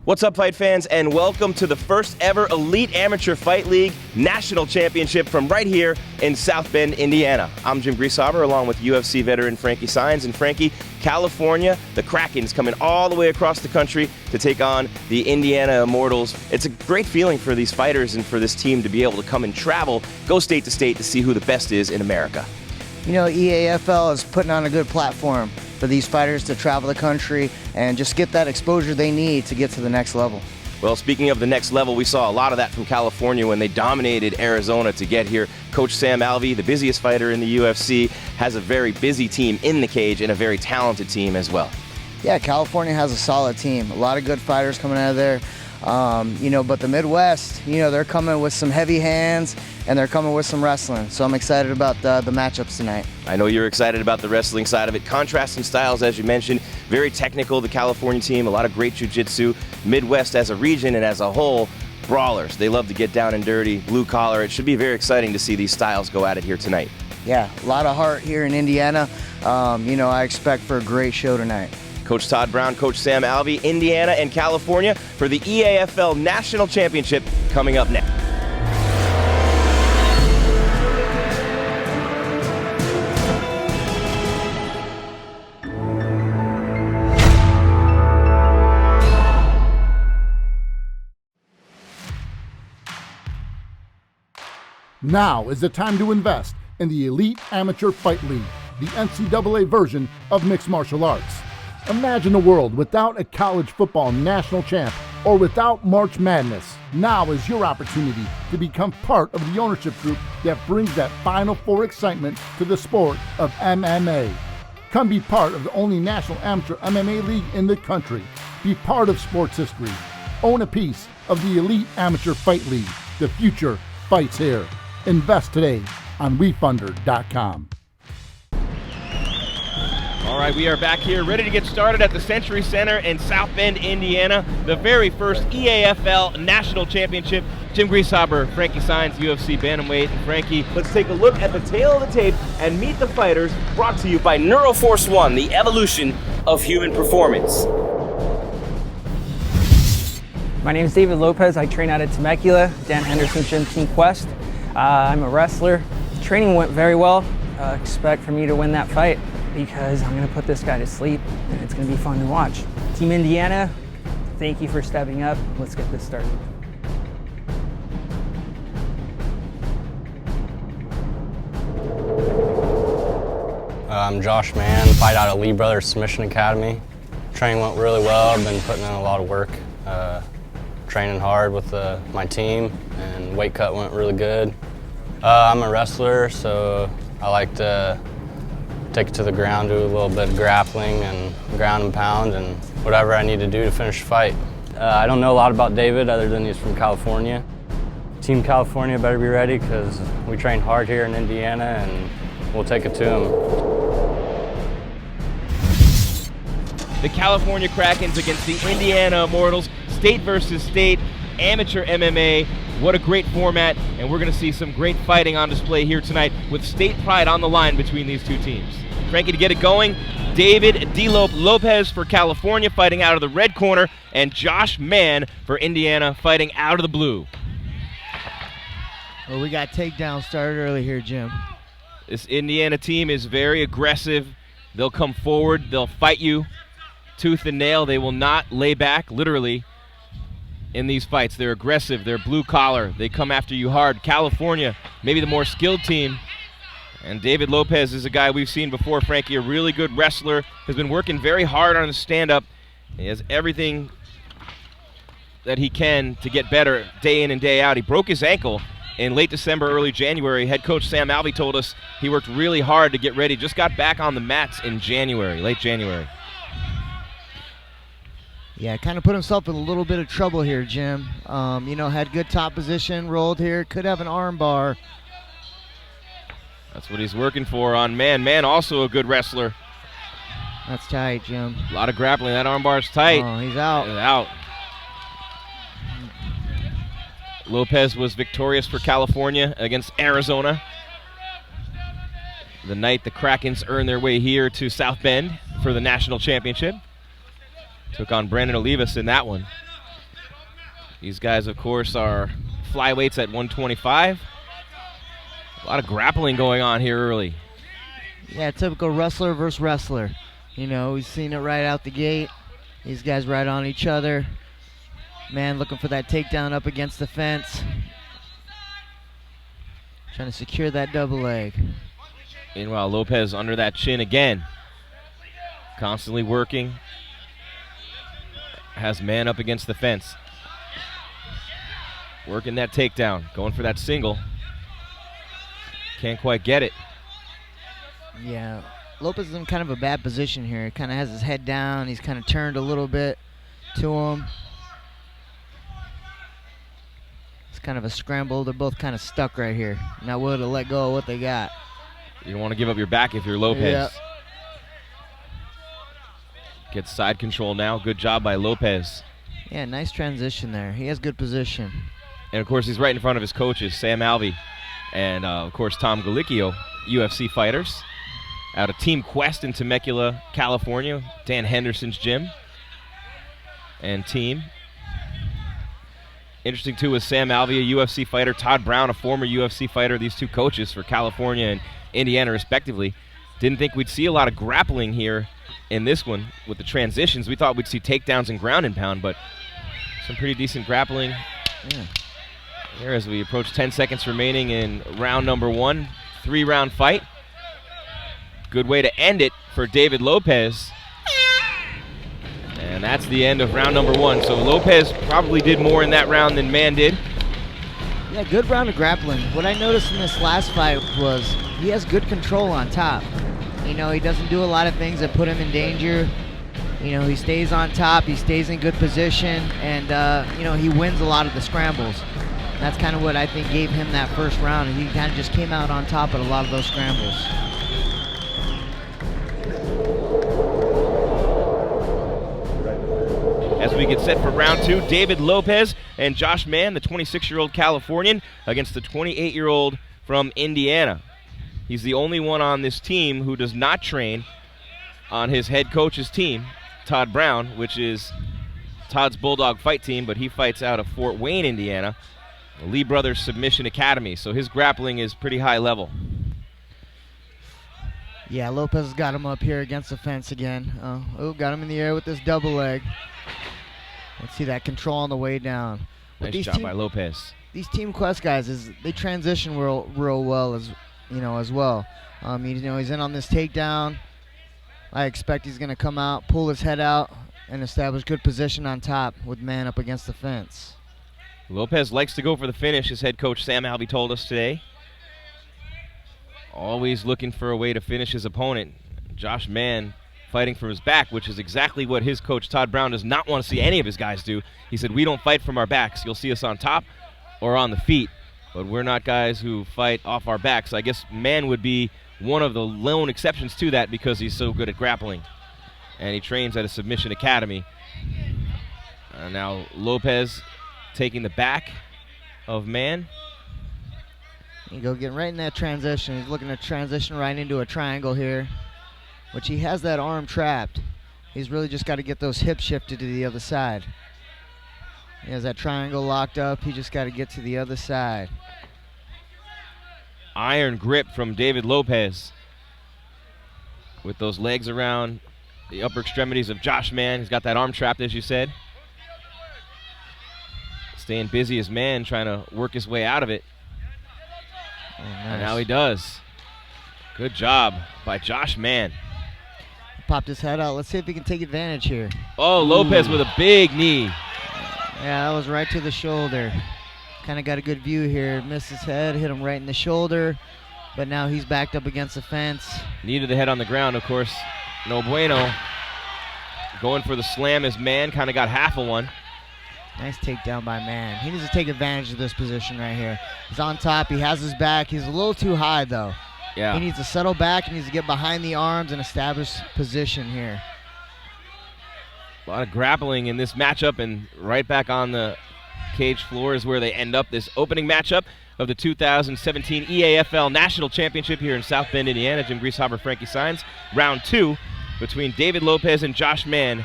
What's up, fight fans, and welcome to the first ever Elite Amateur Fight League National Championship from right here in South Bend, Indiana. I'm Jim Griesaber, along with UFC veteran Frankie Saenz. And Frankie, California, the Kraken's coming all the way across the country to take on the Indiana Immortals. It's a great feeling for these fighters and for this team to be able to come and travel, go state to state to see who the best is in America. You know, EAFL is putting on a good platform for these fighters to travel the country and just get that exposure they need to get to the next level. Well, speaking of the next level, we saw a lot of that from California when they dominated Arizona to get here. Coach Sam Alvey, the busiest fighter in the UFC, has a very busy team in the cage and a very talented team as well. Yeah, California has a solid team. A lot of good fighters coming out of there. But the Midwest, they're coming with some heavy hands and they're coming with some wrestling. So I'm excited about the matchups tonight. I know you're excited about the wrestling side of it. Contrasting styles, as you mentioned, very technical, the California team, a lot of great jiu-jitsu. Midwest as a region and as a whole, brawlers. They love to get down and dirty, blue collar. It should be very exciting to see these styles go at it here tonight. Yeah, a lot of heart here in Indiana. I expect for a great show tonight. Coach Todd Brown, Coach Sam Alvey, Indiana and California for the EAFL National Championship coming up next. Now is the time to invest in the Elite Amateur Fight League, the NCAA version of mixed martial arts. Imagine a world without a college football national champ or without March Madness. Now is your opportunity to become part of the ownership group that brings that Final Four excitement to the sport of MMA. Come be part of the only national amateur MMA league in the country. Be part of sports history. Own a piece of the Elite Amateur Fight League. The future fights here. Invest today on WeFunder.com. All right, we are back here ready to get started at the Century Center in South Bend, Indiana. The very first EAFL National Championship. Jim Griesaber, Frankie Saenz, UFC Bantamweight. And Frankie, let's take a look at the tail of the tape and meet the fighters, brought to you by Neuroforce One, the evolution of human performance. My name is David Lopez. I train out at Temecula, Dan Henderson Gym, Team Quest. I'm a wrestler. Training went very well. Expect for me to win that fight because I'm going to put this guy to sleep and it's going to be fun to watch. Team Indiana, thank you for stepping up. Let's get this started. I'm Josh Mann, fight out of Lee Brothers Submission Academy. Training went really well. I've been putting in a lot of work. Training hard with my team, and weight cut went really good. I'm a wrestler, so I like to take it to the ground, do a little bit of grappling and ground and pound and whatever I need to do to finish the fight. I don't know a lot about David other than he's from California. Team California better be ready because we train hard here in Indiana and we'll take it to him. The California Krakens against the Indiana Immortals. State versus state, amateur MMA. What a great format, and we're going to see some great fighting on display here tonight with state pride on the line between these two teams. Frankie, to get it going, David Lopez for California fighting out of the red corner, and Josh Mann for Indiana fighting out of the blue. Well, we got takedown started early here, Jim. This Indiana team is very aggressive. They'll come forward, they'll fight you tooth and nail. They will not lay back, literally. In these fights, they're aggressive, they're blue collar, they come after you hard. California, maybe the more skilled team, and David Lopez is a guy we've seen before, Frankie, a really good wrestler, has been working very hard on his stand-up. He has everything that he can to get better day in and day out. He broke his ankle in late December, early January. Head coach Sam Alvey told us he worked really hard to get ready, just got back on the mats in January, late January. Yeah, kind of put himself in a little bit of trouble here, Jim. Had good top position, rolled here, could have an arm bar. That's what he's working for on Mann. Mann also a good wrestler. That's tight, Jim. A lot of grappling. That arm bar's tight. Oh, he's out. He's out. Lopez was victorious for California against Arizona. The night the Krakens earned their way here to South Bend for the national championship. Took on Brandon Olivas in that one. These guys, of course, are flyweights at 125. A lot of grappling going on here early. Yeah, typical wrestler versus wrestler. You know, we've seen it right out the gate. These guys right on each other. Man looking for that takedown up against the fence. Trying to secure that double leg. Meanwhile, Lopez under that chin again. Constantly working. Has Mann up against the fence. Working that takedown. Going for that single. Can't quite get it. Yeah, Lopez is in kind of a bad position here. He kind of has his head down. He's kind of turned a little bit to him. It's kind of a scramble. They're both kind of stuck right here. Not willing to let go of what they got. You don't want to give up your back if you're Lopez. Yeah. Gets side control now. Good job by Lopez. Yeah, nice transition there. He has good position. And, of course, he's right in front of his coaches, Sam Alvey and, of course, Tom Galicchio, UFC fighters, out of Team Quest in Temecula, California, Dan Henderson's gym and team. Interesting, too, with Sam Alvey, a UFC fighter, Todd Brown, a former UFC fighter, these two coaches for California and Indiana, respectively. Didn't think we'd see a lot of grappling here in this one with the transitions. We thought we'd see takedowns and ground and pound, but some pretty decent grappling. Yeah. Here as we approach 10 seconds remaining in round number 1, 3-round fight. Good way to end it for David Lopez. And that's the end of round number 1. So Lopez probably did more in that round than Mann did. Yeah, good round of grappling. What I noticed in this last fight was he has good control on top. You know, he doesn't do a lot of things that put him in danger. You know, he stays on top, he stays in good position, and, you know, he wins a lot of the scrambles. That's kind of what I think gave him that first round, and he kind of just came out on top at a lot of those scrambles. As we get set for round 2, David Lopez and Josh Mann, the 26-year-old Californian, against the 28-year-old from Indiana. He's the only one on this team who does not train on his head coach's team, Todd Brown, which is Todd's Bulldog fight team, but he fights out of Fort Wayne, Indiana, the Lee Brothers Submission Academy, so his grappling is pretty high level. Yeah, Lopez got him up here against the fence again. Got him in the air with this double leg. Let's see that control on the way down. Nice job by Lopez. These Team Quest guys, they transition real well as well. You know, he's in on this takedown. I expect he's going to come out, pull his head out, and establish good position on top with Mann up against the fence. Lopez likes to go for the finish, as head coach Sam Alvey told us today. Always looking for a way to finish his opponent. Josh Mann fighting from his back, which is exactly what his coach Todd Brown does not want to see any of his guys do. He said, we don't fight from our backs. You'll see us on top or on the feet, but we're not guys who fight off our backs. I guess Mann would be one of the lone exceptions to that because he's so good at grappling. And he trains at a submission academy. Now Lopez taking the back of Mann. You go getting right in that transition. He's looking to transition right into a triangle here, which he has that arm trapped. He's really just got to get those hips shifted to the other side. He has that triangle locked up. He just got to get to the other side. Iron grip from David Lopez with those legs around the upper extremities of Josh Mann. He's got that arm trapped, as you said. Staying busy as Mann, trying to work his way out of it. Oh, nice. And now he does. Good job by Josh Mann. Popped his head out. Let's see if he can take advantage here. Oh, Lopez with a big knee. Yeah, that was right to the shoulder. Kind of got a good view here. Missed his head, hit him right in the shoulder, but now he's backed up against the fence. Knee to the head on the ground, of course. No bueno. Going for the slam as Mann kind of got half of one. Nice takedown by Mann. He needs to take advantage of this position right here. He's on top. He has his back. He's a little too high, though. Yeah. He needs to settle back. He needs to get behind the arms and establish position here. A lot of grappling in this matchup, and right back on the cage floor is where they end up this opening matchup of the 2017 EAFL National Championship here in South Bend, Indiana. Jim Grieshaber, Frankie Saenz. Round 2 between David Lopez and Josh Mann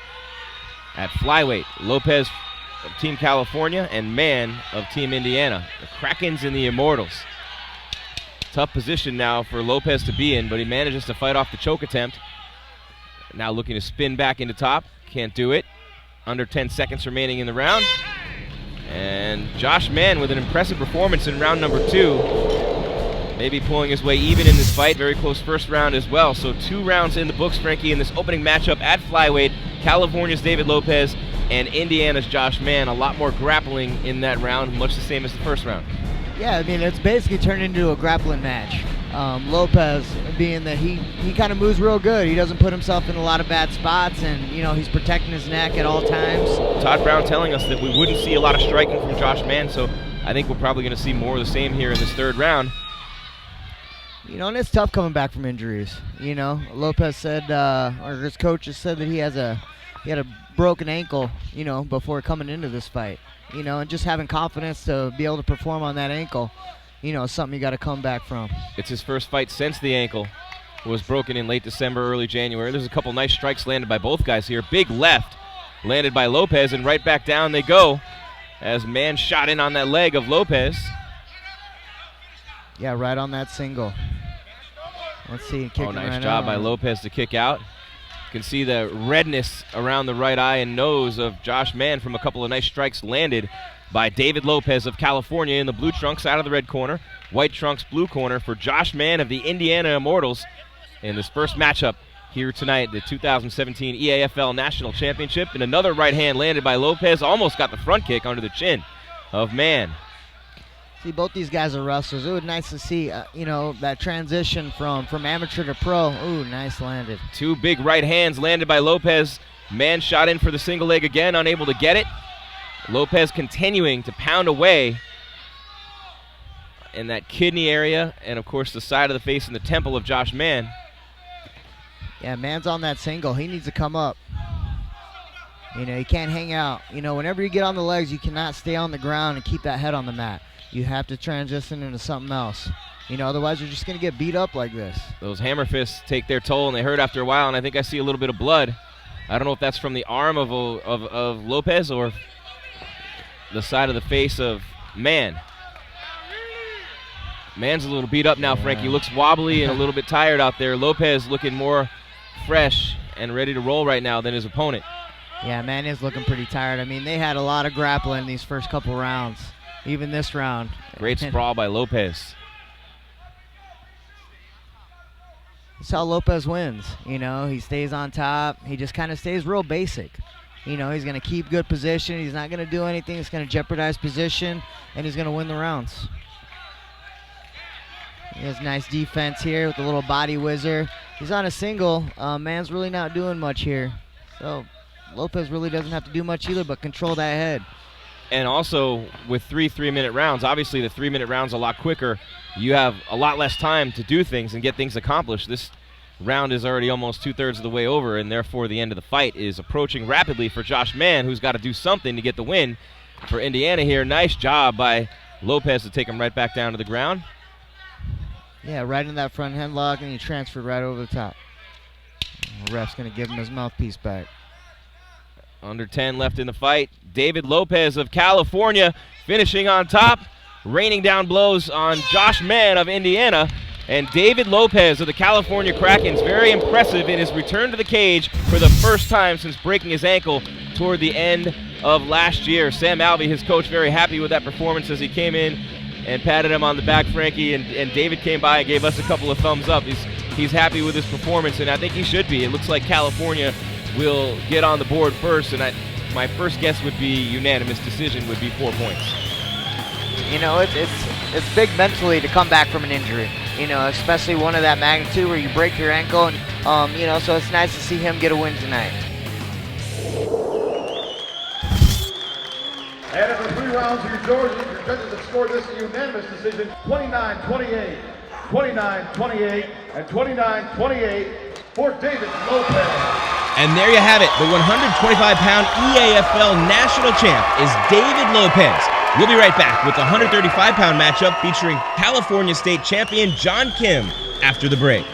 at flyweight. Lopez of Team California and MANN of Team Indiana. The Krakens and the Immortals. Tough position now for Lopez to be in, but he manages to fight off the choke attempt. Now looking to spin back into top. Can't do it. Under 10 seconds remaining in the round. And Josh Mann with an impressive performance in round number 2. Maybe pulling his way even in this fight. Very close first round as well. So 2 rounds in the books, Frankie, in this opening matchup at flyweight. California's David Lopez and Indiana's Josh Mann. A lot more grappling in that round, much the same as the first round. Yeah, I mean, it's basically turned into a grappling match. Lopez, being that he kind of moves real good. He doesn't put himself in a lot of bad spots, and, you know, he's protecting his neck at all times. Todd Brown telling us that we wouldn't see a lot of striking from Josh Mann, so I think we're probably going to see more of the same here in this third round. You know, and it's tough coming back from injuries. You know, Lopez said, or his coach has said that he had a broken ankle, you know, before coming into this fight. You know, and just having confidence to be able to perform on that ankle, you know, is something you got to come back from. It's his first fight since the ankle was broken in late December, early January. There's a couple nice strikes landed by both guys here. Big left landed by Lopez, and right back down they go as Mann shot in on that leg of Lopez. Yeah, right on that single. Let's see. Oh, nice job by Lopez to kick out. You can see the redness around the right eye and nose of Josh Mann from a couple of nice strikes landed by David Lopez of California in the blue trunks out of the red corner. White trunks, blue corner for Josh Mann of the Indiana Immortals in this first matchup here tonight, the 2017 EAFL National Championship. And another right hand landed by Lopez. Almost got the front kick under the chin of Mann. See, both these guys are wrestlers. It was nice to see, you know, that transition from amateur to pro. Ooh, nice landed. 2 big right hands landed by Lopez. Mann shot in for the single leg again, unable to get it. Lopez continuing to pound away in that kidney area and, of course, the side of the face and the temple of Josh Mann. Yeah, Mann's on that single. He needs to come up. You know, he can't hang out. You know, whenever you get on the legs, you cannot stay on the ground and keep that head on the mat. You have to transition into something else. You know, otherwise you're just going to get beat up like this. Those hammer fists take their toll, and they hurt after a while, and I think I see a little bit of blood. I don't know if that's from the arm of Lopez or the side of the face of Mann. Mann's a little beat up now, Frankie. He looks wobbly and a little bit tired out there. Lopez looking more fresh and ready to roll right now than his opponent. Yeah, Mann is looking pretty tired. I mean, they had a lot of grappling these first couple rounds. Even this round. Great sprawl by Lopez. That's how Lopez wins. You know, he stays on top. He just kind of stays real basic. You know, he's going to keep good position. He's not going to do anything that's going to jeopardize position, and he's going to win the rounds. He has nice defense here with a little body whizzer. He's on a single. Mann's really not doing much here. So Lopez really doesn't have to do much either but control that head. And also, with 3 3-minute rounds, obviously the 3-minute round's a lot quicker. You have a lot less time to do things and get things accomplished. This round is already almost 2/3 of the way over, and therefore the end of the fight is approaching rapidly for Josh Mann, who's got to do something to get the win for Indiana here. Nice job by Lopez to take him right back down to the ground. Yeah, right in that front headlock, and he transferred right over the top. The ref's going to give him his mouthpiece back. Under 10 left in the fight. David Lopez of California finishing on top, raining down blows on Josh Mann of Indiana. And David Lopez of the California Krakens, very impressive in his return to the cage for the first time since breaking his ankle toward the end of last year. Sam Alvey, his coach, very happy with that performance as he came in and patted him on the back, Frankie, and David came by and gave us a couple of thumbs up. He's happy with his performance, and I think he should be. It looks like California will get on the board first, and my first guess would be unanimous decision would be 4 points. You know, it's big mentally to come back from an injury. You know, especially one of that magnitude where you break your ankle, and you know, so it's nice to see him get a win tonight. And after 3 rounds of your judges have scored this a unanimous decision, 29-28, 29-28, and 29-28 for David Lopez. And there you have it. The 125-pound EAFL national champ is David Lopez. We'll be right back with the 135-pound matchup featuring California State champion John Kim after the break.